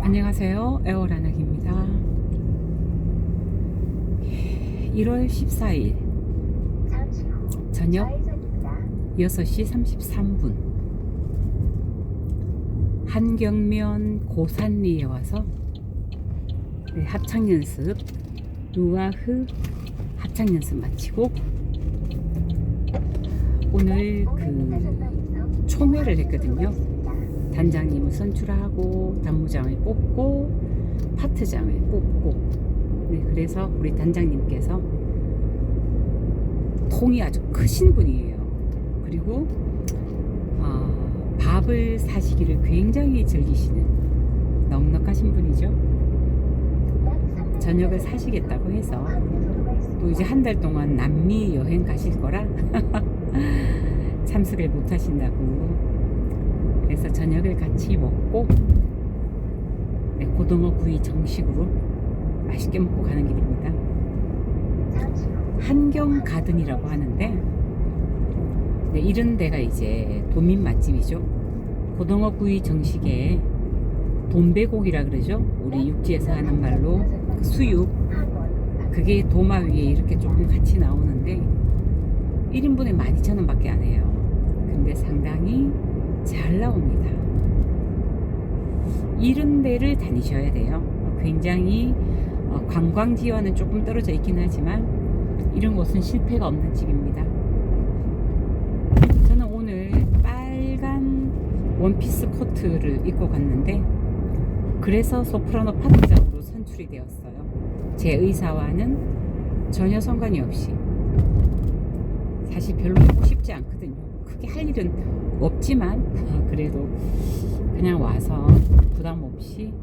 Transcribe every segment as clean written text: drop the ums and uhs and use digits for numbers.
안녕하세요. 에어라낙입니다. 1월 14일 저녁 6시 33분 한경면 고산리에 와서 합창연습 루아흐 합창연습 마치고 오늘 총회를 했거든요. 단장님을 선출하고 단무장을 뽑고 파트장을 뽑고 그래서 우리 단장님께서 통이 아주 크신 분이에요. 그리고 밥을 사시기를 굉장히 즐기시는 넉넉하신 분이죠. 저녁을 사시겠다고 해서 또 이제 한 달 동안 남미 여행 가실 거라 참석을 못 하신다고. 그래서 저녁을 같이 먹고 고등어 구이 정식으로 맛있게 먹고 가는 길입니다. 한경 가든이라고 하는데 이런 데가 이제 도민 맛집이죠. 고등어 구이 정식에 돈베고기라 그러죠. 우리 육지에서 하는 말로 수육, 그게 도마 위에 이렇게 조금 같이 나오는데 1인분에 12,000원 밖에 안 해요. 근데 상당히 잘 나옵니다. 이런 데를 다니셔야 돼요. 굉장히 관광지와는 조금 떨어져 있긴 하지만 이런 곳은 실패가 없는 집입니다. 저는 오늘 빨간 원피스 코트를 입고 갔는데 그래서 소프라노 파트장으로 선출이 되었어요. 제 의사와는 전혀 상관이 없이. 사실 별로 하고 싶지 않거든요. 크게 할 일은 없지만 그래도 그냥 와서 부담 없이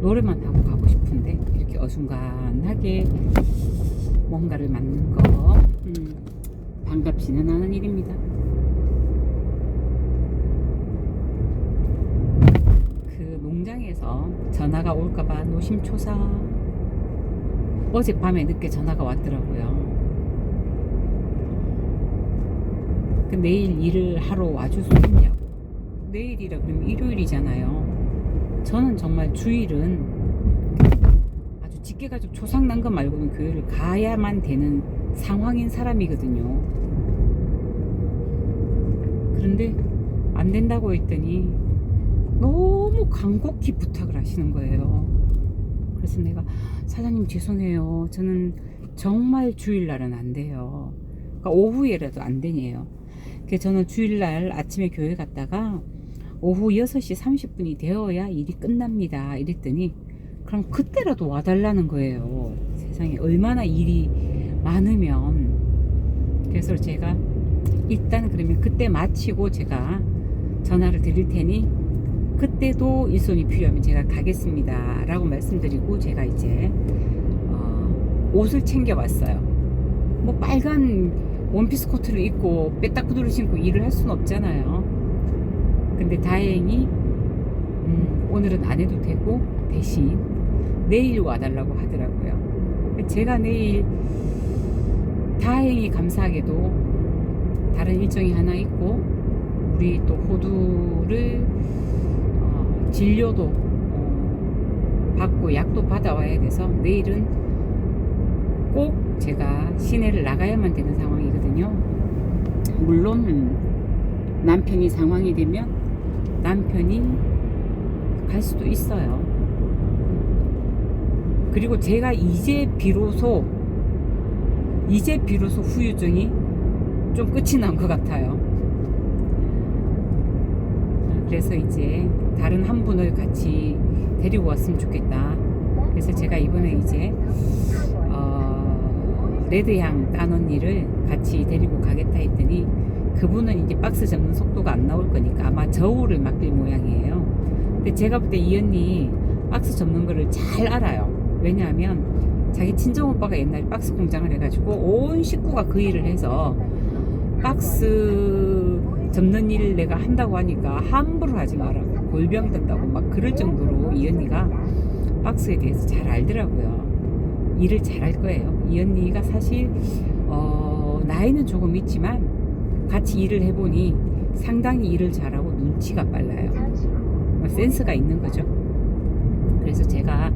노래만 하고 가고 싶은데 이렇게 어중간하게 뭔가를 맡는 거 반갑지는 않은 일입니다. 그 농장에서 전화가 올까봐 노심초사 어젯밤에 늦게 전화가 왔더라고요. 내일 일을 하러 와줄 수 있냐고. 내일이라 그러면 일요일이잖아요. 저는 정말 주일은 아주 직계가족 조상난 것 말고는 교회를 가야만 되는 상황인 사람이거든요. 그런데 안 된다고 했더니 너무 간곡히 부탁을 하시는 거예요. 그래서 내가 사장님 죄송해요. 저는 정말 주일날은 안 돼요. 그러니까 오후에라도 안 되네요. 그래서 저는 주일날 아침에 교회 갔다가 오후 6시 30분이 되어야 일이 끝납니다. 이랬더니 그럼 그때라도 와달라는 거예요. 세상에 얼마나 일이 많으면. 그래서 제가 일단 그러면 그때 마치고 제가 전화를 드릴 테니 그때도 일손이 필요하면 제가 가겠습니다 라고 말씀드리고 제가 이제 옷을 챙겨왔어요. 뭐 빨간 원피스 코트를 입고 빼딱구두를 신고 일을 할 수는 없잖아요. 근데 다행히 오늘은 안 해도 되고 대신 내일 와달라고 하더라고요. 제가 내일 다행히 감사하게도 다른 일정이 하나 있고 우리 또 호두를 진료도 받고 약도 받아와야 돼서 내일은 꼭 제가 시내를 나가야만 되는 상황이거든요. 물론 남편이 상황이 되면 남편이 갈 수도 있어요. 그리고 제가 이제 비로소 후유증이 좀 끝이 난 것 같아요. 그래서 이제 다른 한 분을 같이 데리고 왔으면 좋겠다. 그래서 제가 이번에 이제 레드향 딴 언니를 같이 데리고 가겠다 했더니 그분은 이제 박스 접는 속도가 안 나올 거니까 아마 저울을 맡길 모양이에요. 근데 제가 볼 때 이 언니 박스 접는 거를 잘 알아요. 왜냐하면 자기 친정오빠가 옛날에 박스 공장을 해가지고 온 식구가 그 일을 해서 박스 접는 일을 내가 한다고 하니까 함부로 하지 마라, 골병 든다고 막 그럴 정도로 이 언니가 박스에 대해서 잘 알더라고요. 일을 잘할 거예요. 이 언니가 사실 나이는 조금 있지만 같이 일을 해보니 상당히 일을 잘하고 눈치가 빨라요. 센스가 있는 거죠. 그래서 제가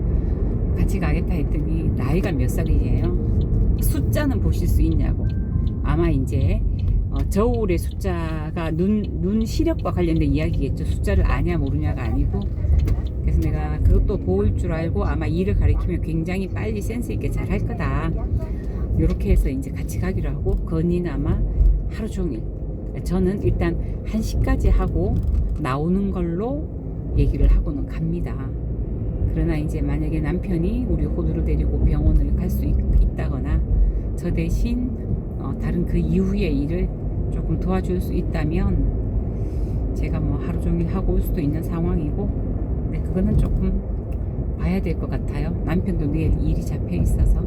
같이 가겠다 했더니 나이가 몇 살이에요? 숫자는 보실 수 있냐고. 아마 이제 저울의 숫자가 눈 시력과 관련된 이야기겠죠. 숫자를 아냐 모르냐가 아니고. 그래서 내가 그것도 보일 줄 알고 아마 일을 가리키면 굉장히 빨리 센스 있게 잘 할 거다. 이렇게 해서 이제 같이 가기로 하고, 건이는 아마 하루 종일. 저는 일단 1시까지 하고 나오는 걸로 얘기를 하고는 갑니다. 그러나 이제 만약에 남편이 우리 호두를 데리고 병원을 갈 수 있다거나 저 대신 다른 그 이후의 일을 조금 도와줄 수 있다면 제가 뭐 하루 종일 하고 올 수도 있는 상황이고, 근데 그거는 조금 봐야 될 것 같아요. 남편도 내일 일이 잡혀 있어서.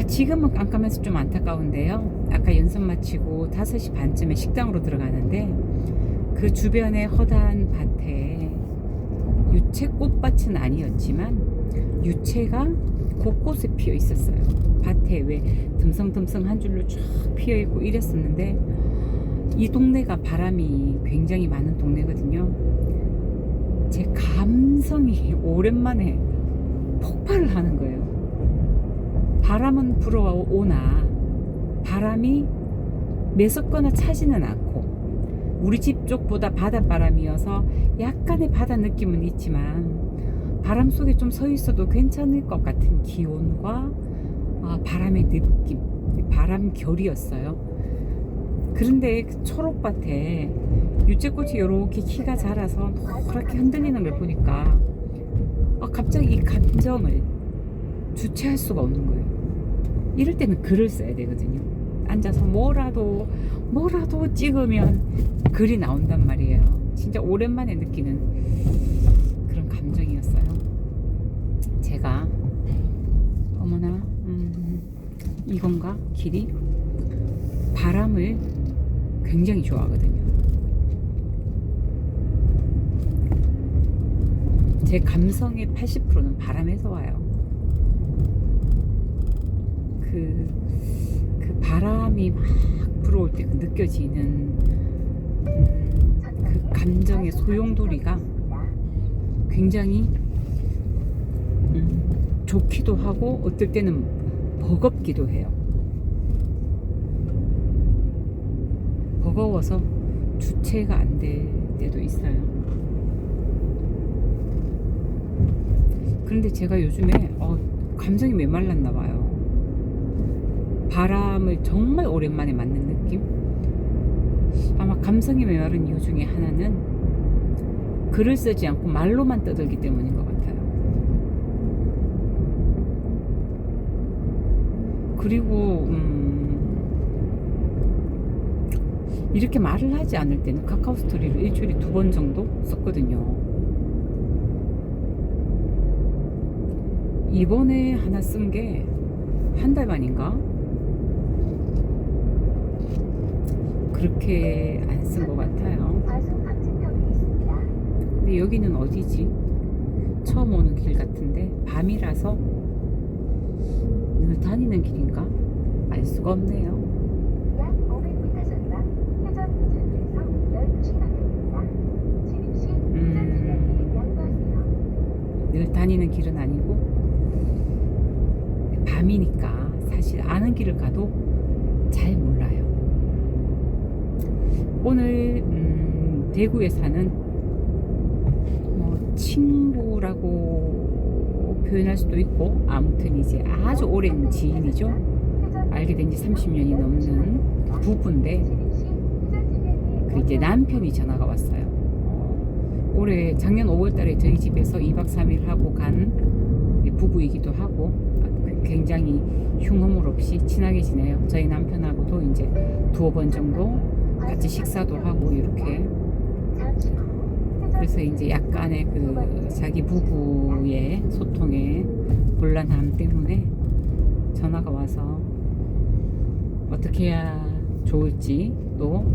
지금은 깜깜해서 좀 안타까운데요. 아까 연습 마치고 5시 반쯤에 식당으로 들어가는데 그 주변에 허다한 밭에 유채 꽃밭은 아니었지만 유채가 곳곳에 피어 있었어요. 밭에 왜 듬성듬성 한 줄로 쫙 피어 있고 이랬었는데, 이 동네가 바람이 굉장히 많은 동네거든요. 제 감성이 오랜만에 폭발을 하는 거예요. 바람은 불어오나 바람이 매섭거나 차지는 않고, 우리 집 쪽보다 바닷바람이어서 약간의 바다 느낌은 있지만 바람 속에 좀 서 있어도 괜찮을 것 같은 기온과 바람의 느낌, 바람결이었어요. 그런데 그 초록밭에 유채꽃이 이렇게 키가 자라서 노랗게 흔들리는 걸 보니까 갑자기 이 감정을 주체할 수가 없는 거예요. 이럴 때는 글을 써야 되거든요. 앉아서 뭐라도 찍으면 글이 나온단 말이에요. 진짜 오랜만에 느끼는 그런 감정이었어요. 제가 어머나 이건가? 길이? 바람을 굉장히 좋아하거든요. 제 감성의 80%는 바람에서 와요. 그 바람이 막 불어올 때 그 느껴지는 그 감정의 소용돌이가 굉장히 좋기도 하고 어떨 때는 버겁기도 해요. 버거워서 주체가 안 될 때도 있어요. 그런데 제가 요즘에 감정이 메말랐나 봐요. 바람을 정말 오랜만에 맞는 느낌? 아마 감성이 메마른 이유 중에 하나는 글을 쓰지 않고 말로만 떠들기 때문인 것 같아요. 그리고 이렇게 말을 하지 않을 때는 카카오 스토리를 일주일에 2번 정도 썼거든요. 이번에 하나 쓴 게 한 달 만인가? 그렇게 안 쓴 것 같아요. 근데 여기는 어디지? 처음 오는 길 같은데 밤이라서 늘 다니는 길인가? 알 수가 없네요. 늘 다니는 길은 아니고 밤이니까 사실 아는 길을 가도 잘 몰라요. 오늘 대구에 사는 친구라고 표현할 수도 있고, 아무튼 이제 아주 오랜 지인이죠. 알게 된 지 30년이 넘는 부부인데 그 이제 남편이 전화가 왔어요. 작년 5월달에 저희 집에서 2박 3일 하고 간 부부이기도 하고 굉장히 흉허물 없이 친하게 지내요. 저희 남편하고도 이제 2번 정도 같이 식사도 하고 이렇게. 그래서 이제 약간의 그 자기 부부의 소통에 곤란함 때문에 전화가 와서 어떻게 해야 좋을지, 또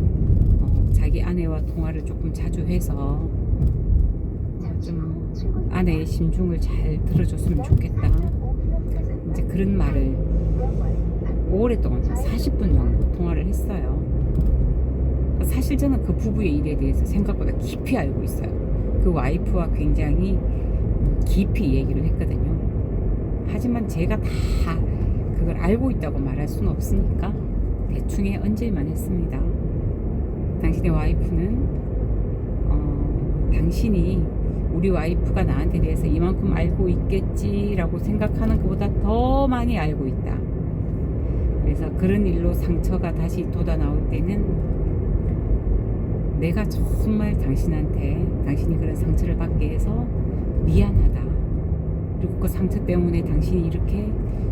자기 아내와 통화를 조금 자주 해서 좀 아내의 심중을 잘 들어줬으면 좋겠다, 이제 그런 말을 오랫동안 40분 정도 통화를 했어요. 사실 저는 그 부부의 일에 대해서 생각보다 깊이 알고 있어요. 그 와이프와 굉장히 깊이 얘기를 했거든요. 하지만 제가 다 그걸 알고 있다고 말할 수는 없으니까 대충의 언질만 했습니다. 당신의 와이프는 당신이 우리 와이프가 나한테 대해서 이만큼 알고 있겠지라고 생각하는 것보다 더 많이 알고 있다. 그래서 그런 일로 상처가 다시 돋아나올 때는 내가 정말 당신한테 당신이 그런 상처를 받게 해서 미안하다. 그리고 그 상처 때문에 당신이 이렇게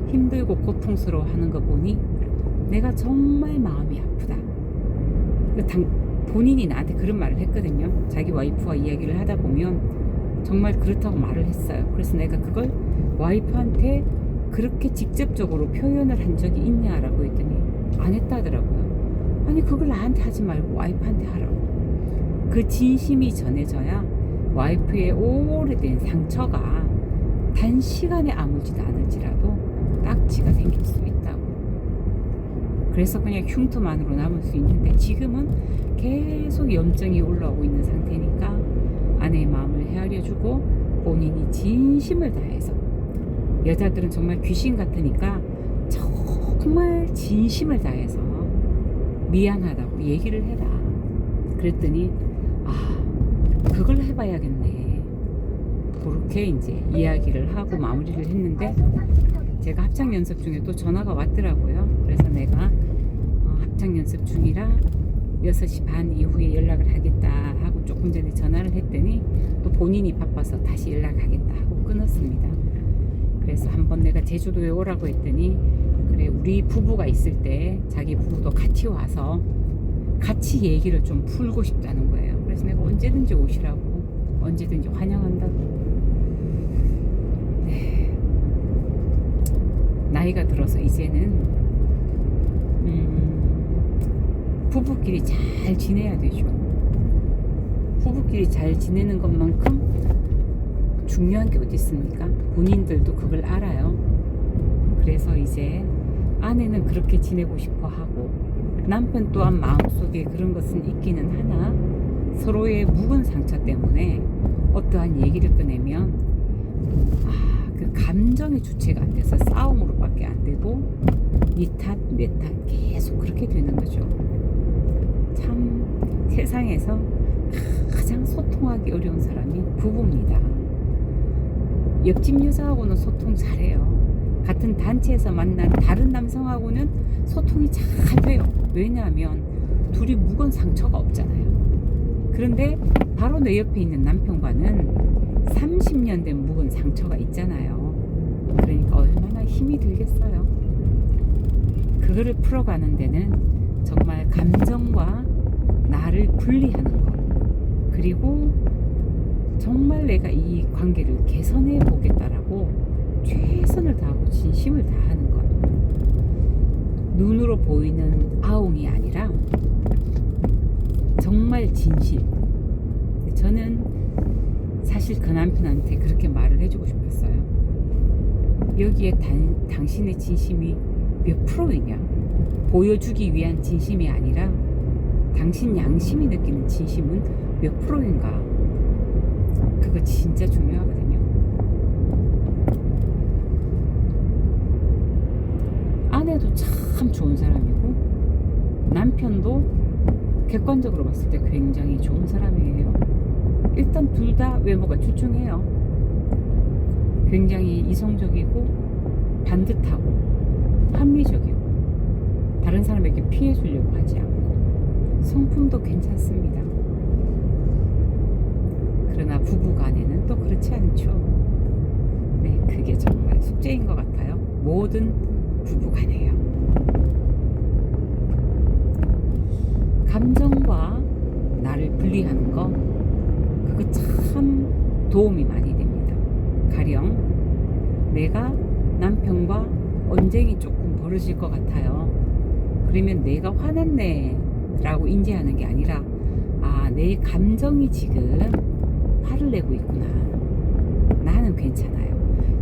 힘들고 고통스러워하는 거 보니 내가 정말 마음이 아프다. 본인이 나한테 그런 말을 했거든요. 자기 와이프와 이야기를 하다 보면 정말 그렇다고 말을 했어요. 그래서 내가 그걸 와이프한테 그렇게 직접적으로 표현을 한 적이 있냐라고 했더니 안 했다더라고요. 아니 그걸 나한테 하지 말고 와이프한테 하라고. 그 진심이 전해져야 와이프의 오래된 상처가 단시간에 아물지도 않을지라도 딱지가 생길 수 있다고. 그래서 그냥 흉터만으로 남을 수 있는데 지금은 계속 염증이 올라오고 있는 상태니까 아내의 마음을 헤아려주고 본인이 진심을 다해서, 여자들은 정말 귀신 같으니까 정말 진심을 다해서 미안하다고 얘기를 해라. 그랬더니 그걸 해봐야겠네. 그렇게 이제 이야기를 하고 마무리를 했는데 제가 합창 연습 중에 또 전화가 왔더라고요. 그래서 내가 합창 연습 중이라 6시 반 이후에 연락을 하겠다 하고 조금 전에 전화를 했더니 또 본인이 바빠서 다시 연락하겠다 하고 끊었습니다. 그래서 한번 내가 제주도에 오라고 했더니 그래 우리 부부가 있을 때 자기 부부도 같이 와서 같이 얘기를 좀 풀고 싶다는 거예요. 그래서 내가 언제든지 오시라고, 언제든지 환영한다고. 네. 나이가 들어서 이제는 부부끼리 잘 지내야 되죠. 부부끼리 잘 지내는 것만큼 중요한 게 어디 있습니까? 본인들도 그걸 알아요. 그래서 이제 아내는 그렇게 지내고 싶어 하고 남편 또한 마음속에 그런 것은 있기는 하나 서로의 묵은 상처 때문에 어떠한 얘기를 꺼내면 그 감정의 주체가 안 돼서 싸움으로밖에 안 되고 니 탓, 내 탓 계속 그렇게 되는 거죠. 참 세상에서 가장 소통하기 어려운 사람이 부부입니다. 옆집 여자하고는 소통 잘해요. 같은 단체에서 만난 다른 남성하고는 소통이 잘 돼요. 왜냐하면 둘이 묵은 상처가 없잖아요. 그런데 바로 내 옆에 있는 남편과는 30년 된 묵은 상처가 있잖아요. 그러니까 얼마나 힘이 들겠어요. 그거를 풀어가는 데는 정말 감정과 나를 분리하는 것, 그리고 정말 내가 이 관계를 개선해 보겠다라고 최선을 다하고 진심을 다하는 것. 눈으로 보이는 아웅이 아니라 정말 진실. 저는 사실 그 남편한테 그렇게 말을 해주고 싶었어요. 여기에 당신의 진심이 몇 프로이냐? 보여주기 위한 진심이 아니라 당신 양심이 느끼는 진심은 몇 프로인가? 그거 진짜 중요하거든요. 아내도 참 좋은 사람이고 남편도 객관적으로 봤을 때 굉장히 좋은 사람이에요. 일단 둘 다 외모가 출중해요. 굉장히 이성적이고 반듯하고 합리적이고 다른 사람에게 피해 주려고 하지 않고 성품도 괜찮습니다. 그러나 부부간에는 또 그렇지 않죠. 네, 그게 정말 숙제인 것 같아요. 모든 부부간에요. 감정과 나를 분리하는 거, 그거 참 도움이 많이 됩니다. 가령 내가 남편과 언쟁이 조금 벌어질 것 같아요. 그러면 내가 화났네 라고 인지하는 게 아니라 내 감정이 지금 화를 내고 있구나. 나는 괜찮아요.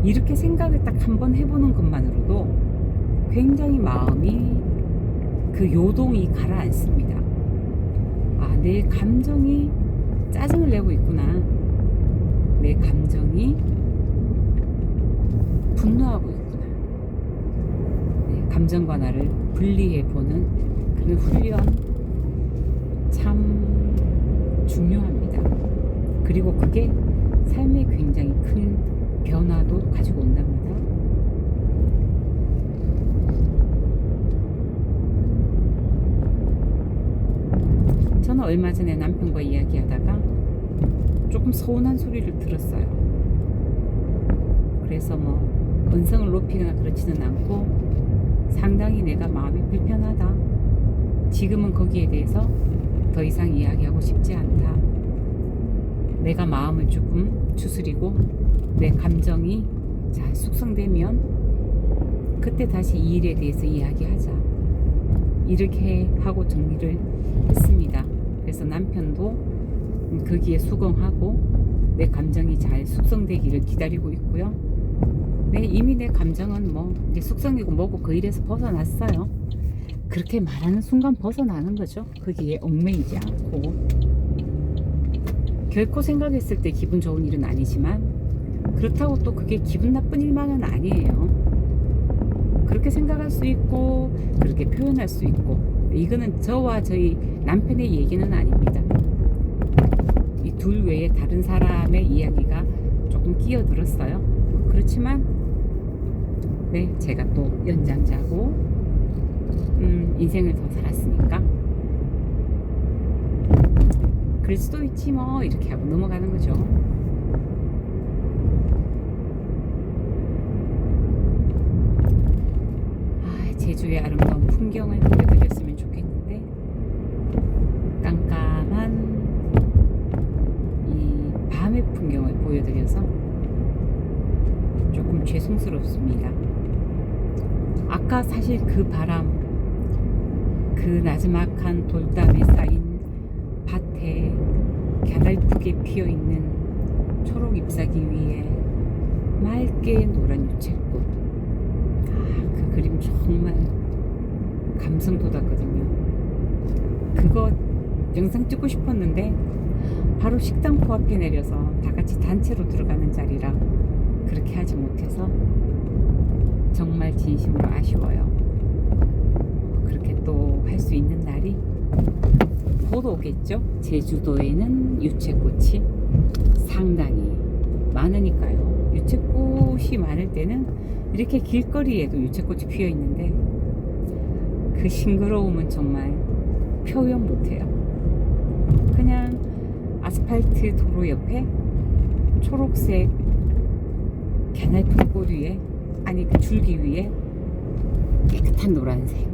이렇게 생각을 딱 한번 해보는 것만으로도 굉장히 마음이 그 요동이 가라앉습니다. 내 감정이 짜증을 내고 있구나. 내 감정이 분노하고 있구나. 네, 감정과 나를 분리해보는 그 훈련 참 중요합니다. 그리고 그게 삶에 굉장히 큰 변화도 가지고 온답니다. 저는 얼마 전에 남편과 이야기하다가 조금 서운한 소리를 들었어요. 그래서 뭐 건성을 높이거나 그렇지는 않고 상당히 내가 마음이 불편하다. 지금은 거기에 대해서 더 이상 이야기하고 싶지 않다. 내가 마음을 조금 추스리고 내 감정이 잘 숙성되면 그때 다시 이 일에 대해서 이야기하자. 이렇게 하고 정리를 했습니다. 그래서 남편도 거기에 수긍하고 내 감정이 잘 숙성되기를 기다리고 있고요. 네, 이미 내 감정은 뭐 이제 숙성이고 뭐고 그 일에서 벗어났어요. 그렇게 말하는 순간 벗어나는 거죠. 거기에 얽매이지 않고. 결코 생각했을 때 기분 좋은 일은 아니지만 그렇다고 또 그게 기분 나쁜 일만은 아니에요. 그렇게 생각할 수 있고 그렇게 표현할 수 있고, 이거는 저와 저희 남편의 얘기는 아닙니다. 이 둘 외에 다른 사람의 이야기가 조금 끼어들었어요. 그렇지만 네, 제가 또 연장자고 인생을 더 살았으니까 그럴 수도 있지 뭐 이렇게 하고 넘어가는 거죠. 제주의 아름다운 풍경을 보여드렸으면 좋겠는데 깜깜한 이 밤의 풍경을 보여드려서 조금 죄송스럽습니다. 아까 사실 그 바람, 그 나지막한 돌담에 쌓인 밭에 갸냘프게 피어있는 초록 잎사귀 위에 맑게 노란 유채꽃, 그 그림 정말 감성 돋았거든요. 그거 영상 찍고 싶었는데 바로 식당 코앞에 내려서 다 같이 단체로 들어가는 자리라 그렇게 하지 못해서 정말 진심으로 아쉬워요. 그렇게 또 할 수 있는 날이 곧 오겠죠. 제주도에는 유채꽃이 상당히 많으니까요. 유채꽃이 많을 때는 이렇게 길거리에도 유채꽃이 피어 있는데 그 싱그러움은 정말 표현 못해요. 그냥 아스팔트 도로 옆에 초록색 갸냘픈 꽃 위에, 아니 그 줄기 위에 깨끗한 노란색.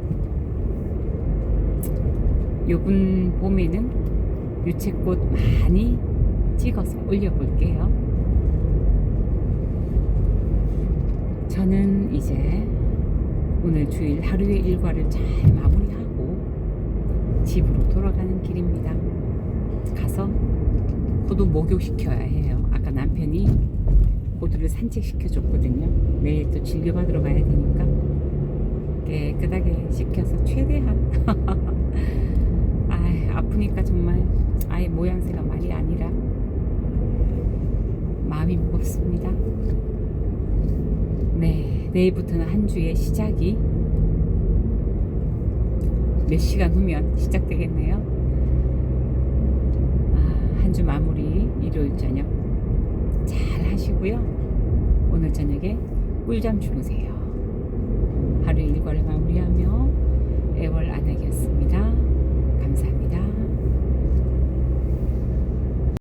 요번 봄에는 유채꽃 많이 찍어서 올려볼게요. 저는 이제 오늘 주일 하루의 일과를 잘 마무리하고 집으로 돌아가는 길입니다. 가서 호두 목욕시켜야 해요. 아까 남편이 호두를 산책시켜줬거든요. 내일 또 진료받으러 가야 되니까 깨끗하게 씻겨서 최대한 아프니까 정말 아예 모양새가 말이 아니라 마음이 무겁습니다. 네, 내일부터는 한 주의 시작이 몇 시간 후면 시작되겠네요. 한 주 마무리 일요일 저녁 잘 하시고요. 오늘 저녁에 꿀잠 주무세요. 하루 일과를 마무리하며 애월 안악이었습니다.